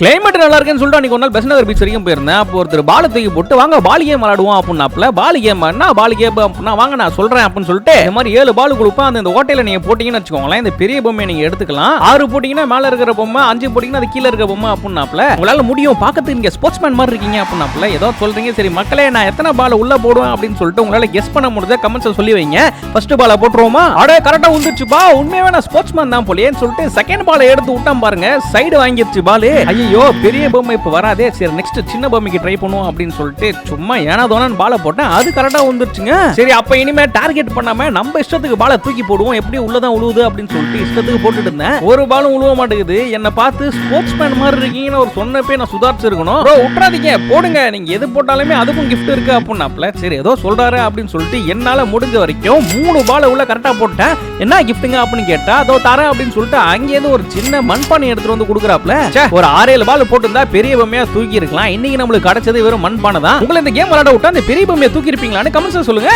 Climate நல்லா இருக்குன்னு சொல்லிட்டு அன்னைக்கு ஒரு நாள் பெஸ்ட் நகர் பீச் வரைக்கும் போயிருந்தேன். அப்போ ஒருத்தர் பால் தூக்கி போட்டு வாங்க பால் கேம் விளையாடுவோம் அப்படின்னாப்ல. பால் கேம் என்ன பால் கேம் அப்படின்னா வாங்க நான் சொல்றேன் அப்படின்னு சொல்லிட்டு இந்த மாதிரி 7 பால் கொடுப்பேன். அந்த ஓட்டையில நீங்க போட்டீங்கன்னு வச்சுக்கோங்களேன், இந்த பெரிய பொம்மையை நீங்க எடுத்துக்கலாம். 6 போட்டீங்கன்னா மேல இருக்கிற பொம்மை, 5 போட்டீங்கன்னா அது கீழே இருக்கிற பொம்மை அப்படின்னாப்ல. உங்களால முடியும், பார்க்கறதுக்கு நீங்க ஸ்போர்ட்ஸ் மேன் மாதிரி இருக்கீங்க அப்படின்னாப்ல. ஏதோ சொல்றீங்க, சரி மக்களே நான் எத்தனை பால் உள்ள போடுவேன் அப்படின்னு சொல்லிட்டு உங்களால கெஸ் பண்ண முடிஞ்ச கமெண்ட்ஸ் சொல்லி வைங்க. ஃபர்ஸ்ட் பாலை போட்டுருவோமா? அடே கரெக்டா வந்துருச்சுப்பா, உண்மையாவே நான் ஸ்போர்ட்ஸ் மேன் தான் போலேன்னு சொல்லிட்டு செகண்ட் பாலை எடுத்து விட்டான் பாருங்க, சைடு வாங்கிருச்சு பால். ஐயோ பெரிய பொம்மை இப்ப வராதே, சரி நெக்ஸ்ட் சின்ன பொம்மைக்கு ட்ரை பண்ணுவோம் அப்படின்னு சொல்லிட்டு சும்மா ஏனாதோனு பாலை போட்டேன், அது கரெக்டா வந்துருச்சுங்க. சரி அப்ப இனிமே டார்கெட் பண்ணாம நம்ம இஷ்டத்துக்கு பாலை தூக்கி போடுவோம், எப்படி உள்ளதான் உழுவுது அப்படின்னு சொல்லிட்டு இஷ்டத்துக்கு போட்டுட்டு இருந்தேன். ஒரு பாலும் உழுவ மாட்டேங்குது. என்ன பார்த்து ஸ்போர்ட்ஸ் மேன் மாதிரி இருக்கீங்கன்னு ஒரு சொன்னப்பே நான் சுதாரிச்சிருக்கணும். ப்ரோ விட்டுறாதீங்க, போடுங்க, நீங்க எது போட்டாலுமே அதுக்கும் கிஃப்ட் இருக்கு அப்படின்னாப்ல. சரி ஏதோ சொல்றாரு அப்படின்னு சொல்லிட்டு என்னால முடிஞ்ச வரைக்கும் 3 பாலை உள்ள கரெக்டா போட்டேன். என்ன கிஃப்ட்டுங்க அப்படின்னு கேட்டா அதோ தரேன் அப்படின்னு சொல்லிட்டு அங்கேயிருந்து ஒரு சின்ன மண்பானை எடுத்துட்டு வந்து கொடுக்குறாப்ல. ஒரு 6-7 பால் போட்டு பெரிய பொம்மையா தூக்கி இருக்கலாம். இன்னைக்கு நம்மளுக்கு கிடைச்சது வெறும் மண்பானை தான். உங்களை இந்த கேம் விளையாட விட்டா அந்த பெரிய பொம்மையை தூக்கி இருப்பீங்களான்னு கமெண்ட்ஸ் சொல்லுங்க.